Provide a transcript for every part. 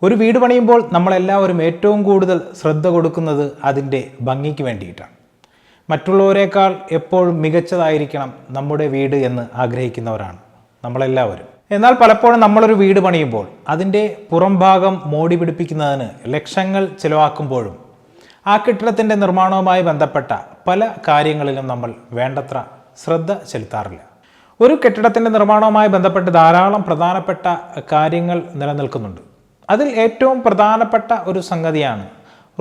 ഒരു വീട് പണിയുമ്പോൾ നമ്മളെല്ലാവരും ഏറ്റവും കൂടുതൽ ശ്രദ്ധ കൊടുക്കുന്നത് അതിൻ്റെ ഭംഗിക്ക് വേണ്ടിയിട്ടാണ്. മറ്റുള്ളവരെക്കാൾ എപ്പോഴും മികച്ചതായിരിക്കണം നമ്മുടെ വീട് എന്ന് ആഗ്രഹിക്കുന്നവരാണ് നമ്മളെല്ലാവരും. എന്നാൽ പലപ്പോഴും നമ്മളൊരു വീട് പണിയുമ്പോൾ അതിൻ്റെ പുറം ഭാഗം മോടി പിടിപ്പിക്കുന്നതിന് ലക്ഷങ്ങൾ ചിലവാക്കുമ്പോഴും ആ കെട്ടിടത്തിൻ്റെ നിർമ്മാണവുമായി ബന്ധപ്പെട്ട പല കാര്യങ്ങളിലും നമ്മൾ വേണ്ടത്ര ശ്രദ്ധ ചെലുത്താറില്ല. ഒരു കെട്ടിടത്തിൻ്റെ നിർമ്മാണവുമായി ബന്ധപ്പെട്ട് ധാരാളം പ്രധാനപ്പെട്ട കാര്യങ്ങൾ നിലനിൽക്കുന്നുണ്ട്. അതിൽ ഏറ്റവും പ്രധാനപ്പെട്ട ഒരു സംഗതിയാണ്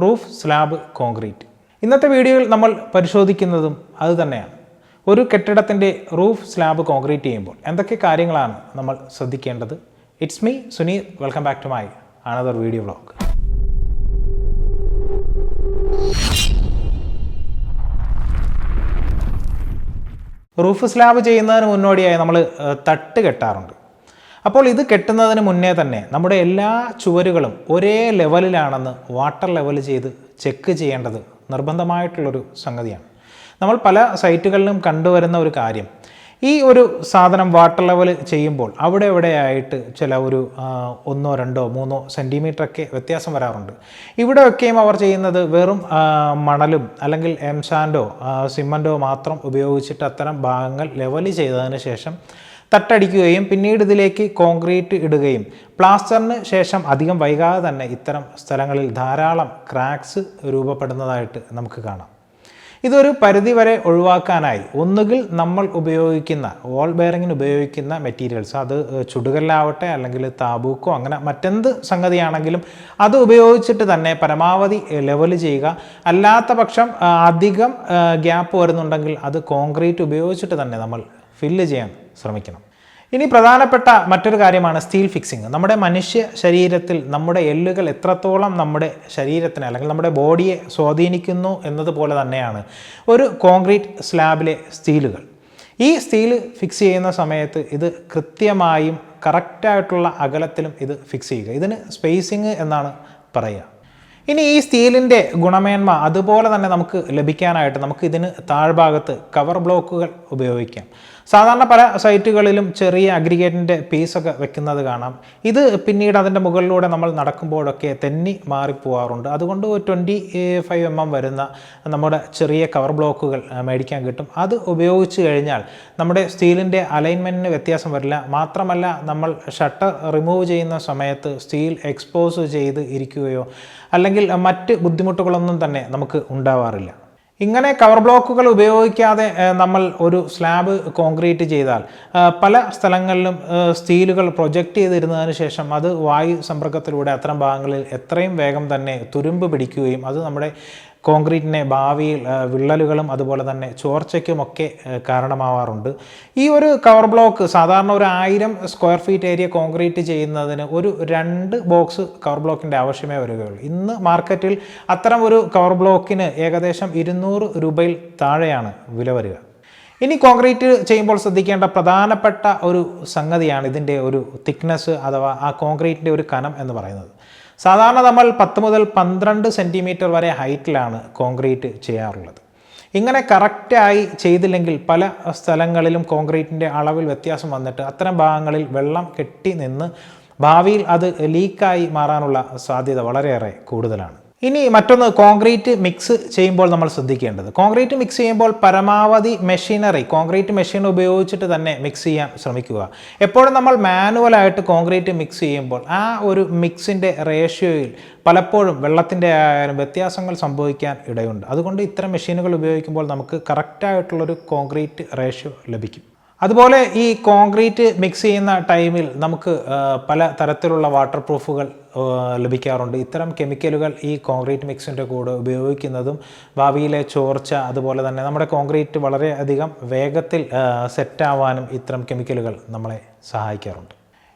റൂഫ് സ്ലാബ് കോൺക്രീറ്റ്. ഇന്നത്തെ വീഡിയോയിൽ നമ്മൾ പരിശോധിക്കുന്നതും അതുതന്നെയാണ്. ഒരു കെട്ടിടത്തിൻ്റെ റൂഫ് സ്ലാബ് കോൺക്രീറ്റ് ചെയ്യുമ്പോൾ എന്തൊക്കെ കാര്യങ്ങളാണ് നമ്മൾ ശ്രദ്ധിക്കേണ്ടത്. It's me Suneer, welcome back to my another video vlog. Roof slab ചെയ്യുന്നതിന് മുന്നോടിയായി നമ്മൾ തട്ട് കെട്ടാറുണ്ട്. അപ്പോൾ ഇത് കെട്ടുന്നതിന് മുന്നേ തന്നെ നമ്മുടെ എല്ലാ ചുവരുകളും ഒരേ ലെവലിലാണെന്ന് വാട്ടർ ലെവൽ ചെയ്ത് ചെക്ക് ചെയ്യേണ്ടത് നിർബന്ധമായിട്ടുള്ളൊരു സംഗതിയാണ്. നമ്മൾ പല സൈറ്റുകളിലും കണ്ടുവരുന്ന ഒരു കാര്യം, ഈ ഒരു സാധനം വാട്ടർ ലെവൽ ചെയ്യുമ്പോൾ അവിടെ എവിടെയായിട്ട് ചില ഒരു 1, 2, 3 സെൻറ്റിമീറ്ററൊക്കെ വ്യത്യാസം വരാറുണ്ട്. ഇവിടെയൊക്കെയും അവർ ചെയ്യുന്നത് വെറും മണലും അല്ലെങ്കിൽ എംസാൻഡോ സിമൻറ്റോ മാത്രം ഉപയോഗിച്ചിട്ട് അത്തരം ഭാഗങ്ങൾ ലെവൽ ചെയ്തതിന് ശേഷം തട്ടടിക്കുകയും പിന്നീട് ഇതിലേക്ക് കോൺക്രീറ്റ് ഇടുകയും പ്ലാസ്റ്ററിന് ശേഷം അധികം വൈകാതെ തന്നെ ഇത്തരം സ്ഥലങ്ങളിൽ ധാരാളം ക്രാക്സ് രൂപപ്പെടുന്നതായിട്ട് നമുക്ക് കാണാം. ഇതൊരു പരിധിവരെ ഒഴിവാക്കാനായി ഒന്നുകിൽ നമ്മൾ ഉപയോഗിക്കുന്ന വോൾ ബെയറിങ്ങിന് ഉപയോഗിക്കുന്ന മെറ്റീരിയൽസ്, അത് ചുടുകല്ലാവട്ടെ അല്ലെങ്കിൽ താബൂക്കോ അങ്ങനെ മറ്റെന്ത് സംഗതിയാണെങ്കിലും അത് ഉപയോഗിച്ചിട്ട് തന്നെ പരമാവധി ലെവൽ ചെയ്യുക. അല്ലാത്ത പക്ഷം അധികം ഗ്യാപ്പ് വരുന്നുണ്ടെങ്കിൽ അത് കോൺക്രീറ്റ് ഉപയോഗിച്ചിട്ട് തന്നെ നമ്മൾ ഫില്ല് ചെയ്യാൻ ശ്രമിക്കണം. ഇനി പ്രധാനപ്പെട്ട മറ്റൊരു കാര്യമാണ് സ്റ്റീൽ ഫിക്സിങ്. നമ്മുടെ മനുഷ്യ ശരീരത്തിൽ നമ്മുടെ എല്ലുകൾ എത്രത്തോളം നമ്മുടെ ശരീരത്തിനെ അല്ലെങ്കിൽ നമ്മുടെ ബോഡിയെ സ്വാധീനിക്കുന്നു എന്നതുപോലെ തന്നെയാണ് ഒരു കോൺക്രീറ്റ് സ്ലാബിലെ സ്റ്റീലുകൾ. ഈ സ്റ്റീൽ ഫിക്സ് ചെയ്യുന്ന സമയത്ത് ഇത് കൃത്യമായും കറക്റ്റായിട്ടുള്ള അകലത്തിലും ഇത് ഫിക്സ് ചെയ്യുക. ഇതിന് സ്പേസിങ് എന്നാണ് പറയുക. ഇനി ഈ സ്റ്റീലിൻ്റെ ഗുണമേന്മ അതുപോലെ തന്നെ നമുക്ക് ലഭിക്കാനായിട്ട് നമുക്ക് ഇതിന് താഴ്ഭാഗത്ത് കവർ ബ്ലോക്കുകൾ ഉപയോഗിക്കാം. സാധാരണ പല സൈറ്റുകളിലും ചെറിയ അഗ്രിഗേറ്റിൻ്റെ പീസൊക്കെ വെക്കുന്നത് കാണാം. ഇത് പിന്നീട് അതിൻ്റെ മുകളിലൂടെ നമ്മൾ നടക്കുമ്പോഴൊക്കെ തെന്നി മാറിപ്പോവാറുണ്ട്. അതുകൊണ്ട് 25 mm വരുന്ന നമ്മുടെ ചെറിയ കവർ ബ്ലോക്കുകൾ മേടിക്കാൻ കിട്ടും. അത് ഉപയോഗിച്ച് കഴിഞ്ഞാൽ നമ്മുടെ സ്റ്റീലിൻ്റെ അലൈൻമെൻറ്റിന് വ്യത്യാസം വരില്ല. മാത്രമല്ല, നമ്മൾ ഷട്ടർ റിമൂവ് ചെയ്യുന്ന സമയത്ത് സ്റ്റീൽ എക്സ്പോസ് ചെയ്ത് ഇരിക്കുകയോ അല്ലെങ്കിൽ മറ്റ് ബുദ്ധിമുട്ടുകളൊന്നും തന്നെ നമുക്ക് ഉണ്ടാവാറില്ല. ഇങ്ങനെ കവർ ബ്ലോക്കുകൾ ഉപയോഗിക്കാതെ നമ്മൾ ഒരു സ്ലാബ് കോൺക്രീറ്റ് ചെയ്താൽ പല സ്ഥലങ്ങളിലും സ്റ്റീലുകൾ പ്രൊജക്റ്റ് ചെയ്തിരുന്നതിന് ശേഷം അത് വായു സമ്പർക്കത്തിലൂടെ അത്തരം ഭാഗങ്ങളിൽ എത്രയും വേഗം തന്നെ തുരുമ്പ് പിടിക്കുകയും അത് നമ്മുടെ കോൺക്രീറ്റിനെ ഭാവിയിൽ വിള്ളലുകളും അതുപോലെ തന്നെ ചോർച്ചയ്ക്കുമൊക്കെ കാരണമാവാറുണ്ട്. ഈ ഒരു കവർ ബ്ലോക്ക് സാധാരണ ഒരു 1000 സ്ക്വയർ ഫീറ്റ് ഏരിയ കോൺക്രീറ്റ് ചെയ്യുന്നതിന് ഒരു 2 ബോക്സ് കവർ ബ്ലോക്കിൻ്റെ ആവശ്യമേ വരികയുള്ളൂ. ഇന്ന് മാർക്കറ്റിൽ അത്തരം ഒരു കവർ ബ്ലോക്കിന് ഏകദേശം 200 രൂപയിൽ താഴെയാണ് വില വരിക. ഇനി കോൺക്രീറ്റ് ചെയ്യുമ്പോൾ ശ്രദ്ധിക്കേണ്ട പ്രധാനപ്പെട്ട ഒരു സംഗതിയാണ് ഇതിൻ്റെ ഒരു തിക്നെസ് അഥവാ ആ കോൺക്രീറ്റിൻ്റെ ഒരു കനം എന്ന് പറയുന്നത്. സാധാരണ നമ്മൾ 10 മുതൽ 12 സെൻറ്റിമീറ്റർ വരെ ഹൈറ്റിലാണ് കോൺക്രീറ്റ് ചെയ്യാറുള്ളത്. ഇങ്ങനെ കറക്റ്റായി ചെയ്തില്ലെങ്കിൽ പല സ്ഥലങ്ങളിലും കോൺക്രീറ്റിൻ്റെ അളവിൽ വ്യത്യാസം വന്നിട്ട് അത്തരം ഭാഗങ്ങളിൽ വെള്ളം കെട്ടി നിന്ന് ഭാവിയിൽ അത് ലീക്കായി മാറാനുള്ള സാധ്യത വളരെയേറെ കൂടുതലാണ്. ഇനി മറ്റൊന്ന്, കോൺക്രീറ്റ് മിക്സ് ചെയ്യുമ്പോൾ നമ്മൾ ശ്രദ്ധിക്കേണ്ടത്, കോൺക്രീറ്റ് മിക്സ് ചെയ്യുമ്പോൾ പരമാവധി കോൺക്രീറ്റ് മെഷീൻ ഉപയോഗിച്ചിട്ട് തന്നെ മിക്സ് ചെയ്യാൻ ശ്രമിക്കുക. എപ്പോഴും നമ്മൾ മാനുവലായിട്ട് കോൺക്രീറ്റ് മിക്സ് ചെയ്യുമ്പോൾ ആ ഒരു മിക്സിൻ്റെ റേഷ്യോയിൽ പലപ്പോഴും വെള്ളത്തിൻ്റെ ആയാലും വ്യത്യാസങ്ങൾ സംഭവിക്കാൻ ഇടയുണ്ട്. അതുകൊണ്ട് ഇത്തരം മെഷീനുകൾ ഉപയോഗിക്കുമ്പോൾ നമുക്ക് കറക്റ്റായിട്ടുള്ളൊരു കോൺക്രീറ്റ് റേഷ്യോ ലഭിക്കും. അതുപോലെ ഈ കോൺക്രീറ്റ് മിക്സ് ചെയ്യുന്ന ടൈമിൽ നമുക്ക് പല തരത്തിലുള്ള വാട്ടർ പ്രൂഫുകൾ ലഭിക്കാറുണ്ട്. ഇത്തരം കെമിക്കലുകൾ ഈ കോൺക്രീറ്റ് മിക്സിൻ്റെ കൂടെ ഉപയോഗിക്കുന്നതും ഭാവിയിലെ ചോർച്ച അതുപോലെ തന്നെ നമ്മുടെ കോൺക്രീറ്റ് വളരെയധികം വേഗത്തിൽ സെറ്റാവാനും ഇത്തരം കെമിക്കലുകൾ നമ്മളെ സഹായിക്കാറുണ്ട്.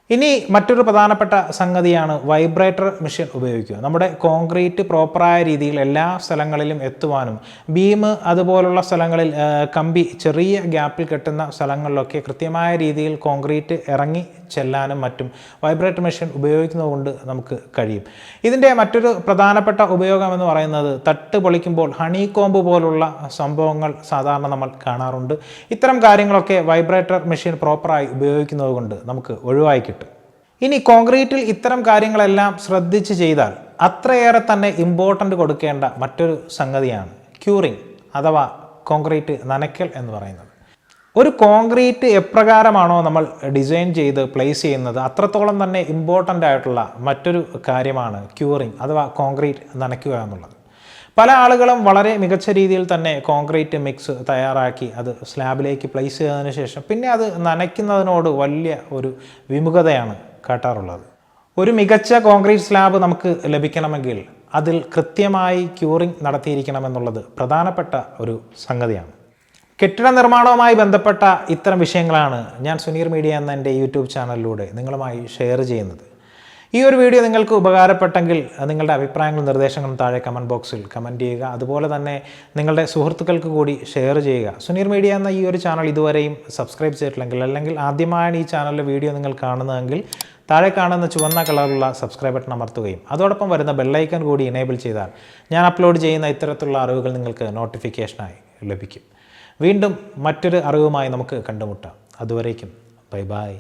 ഇനി മറ്റൊരു പ്രധാനപ്പെട്ട സംഗതിയാണ് വൈബ്രേറ്റർ മെഷീൻ ഉപയോഗിക്കുക. നമ്മുടെ കോൺക്രീറ്റ് പ്രോപ്പറായ രീതിയിൽ എല്ലാ സ്ഥലങ്ങളിലും എത്തുവാനും ബീം അതുപോലുള്ള സ്ഥലങ്ങളിൽ കമ്പി ചെറിയ ഗ്യാപ്പിൽ കെട്ടുന്ന സ്ഥലങ്ങളിലൊക്കെ കൃത്യമായ രീതിയിൽ കോൺക്രീറ്റ് ഇറങ്ങി ചെല്ലാനും മറ്റും വൈബ്രേറ്റർ മെഷീൻ ഉപയോഗിക്കുന്നതുകൊണ്ട് നമുക്ക് കഴിയും. ഇതിൻ്റെ മറ്റൊരു പ്രധാനപ്പെട്ട ഉപയോഗം എന്ന് പറയുന്നത് തട്ട് പൊളിക്കുമ്പോൾ ഹണി കോമ്പ് പോലുള്ള സംഭവങ്ങൾ സാധാരണ നമ്മൾ കാണാറുണ്ട്. ഇത്തരം കാര്യങ്ങളൊക്കെ വൈബ്രേറ്റർ മെഷീൻ പ്രോപ്പറായി ഉപയോഗിക്കുന്നത് കൊണ്ട് നമുക്ക് ഒഴിവായി കിട്ടും. ഇനി കോൺക്രീറ്റിൽ ഇത്തരം കാര്യങ്ങളെല്ലാം ശ്രദ്ധിച്ച് ചെയ്താൽ അത്രയേറെ തന്നെ ഇമ്പോർട്ടൻ്റ് കൊടുക്കേണ്ട മറ്റൊരു സംഗതിയാണ് ക്യൂറിങ് അഥവാ കോൺക്രീറ്റ് നനയ്ക്കൽ എന്ന് പറയുന്നത്. ഒരു കോൺക്രീറ്റ് എപ്രകാരമാണോ നമ്മൾ ഡിസൈൻ ചെയ്ത് പ്ലേസ് ചെയ്യുന്നത് അത്രത്തോളം തന്നെ ഇമ്പോർട്ടൻ്റ് ആയിട്ടുള്ള മറ്റൊരു കാര്യമാണ് ക്യൂറിങ് അഥവാ കോൺക്രീറ്റ് നനയ്ക്കുക എന്നുള്ളത്. പല ആളുകളും വളരെ മികച്ച രീതിയിൽ തന്നെ കോൺക്രീറ്റ് മിക്സ് തയ്യാറാക്കി അത് സ്ലാബിലേക്ക് പ്ലേസ് ചെയ്തതിന് ശേഷം പിന്നെ അത് നനയ്ക്കുന്നതിനോട് വലിയ ഒരു വിമുഖതയാണ് കാട്ടാറുള്ളത്. ഒരു മികച്ച കോൺക്രീറ്റ് സ്ലാബ് നമുക്ക് ലഭിക്കണമെങ്കിൽ അതിൽ കൃത്യമായി ക്യൂറിങ് നടത്തിയിരിക്കണമെന്നുള്ളത് പ്രധാനപ്പെട്ട ഒരു സംഗതിയാണ്. കെട്ടിട നിർമ്മാണവുമായി ബന്ധപ്പെട്ട ഇത്തരം വിഷയങ്ങളാണ് ഞാൻ സുനീർ മീഡിയ എന്ന എൻ്റെ യൂട്യൂബ് ചാനലിലൂടെ നിങ്ങളുമായി ഷെയർ ചെയ്യുന്നത്. ഈ ഒരു വീഡിയോ നിങ്ങൾക്ക് ഉപകാരപ്പെട്ടെങ്കിൽ നിങ്ങളുടെ അഭിപ്രായങ്ങളും നിർദ്ദേശങ്ങളും താഴെ കമൻറ്റ് ബോക്സിൽ കമൻറ്റ് ചെയ്യുക. അതുപോലെ തന്നെ നിങ്ങളുടെ സുഹൃത്തുക്കൾക്ക് കൂടി ഷെയർ ചെയ്യുക. സുനീർ മീഡിയ എന്ന ഈ ഒരു ചാനൽ ഇതുവരെയും സബ്സ്ക്രൈബ് ചെയ്തിട്ടില്ലെങ്കിൽ അല്ലെങ്കിൽ ആദ്യമായാണ് ഈ ചാനലിലെ വീഡിയോ നിങ്ങൾ കാണുന്നതെങ്കിൽ താഴെ കാണുന്ന ചുവന്ന കളറുള്ള സബ്സ്ക്രൈബ് ബട്ടൺ അമർത്തുകയും അതോടൊപ്പം വരുന്ന ബെല്ലൈക്കൺ കൂടി എനേബിൾ ചെയ്താൽ ഞാൻ അപ്ലോഡ് ചെയ്യുന്ന ഇത്തരത്തിലുള്ള അറിവുകൾ നിങ്ങൾക്ക് നോട്ടിഫിക്കേഷനായി ലഭിക്കും. വീണ്ടും മറ്റൊരു അറിവുമായി നമുക്ക് കണ്ടുമുട്ടാം. അതുവരേക്കും ബൈ ബൈ.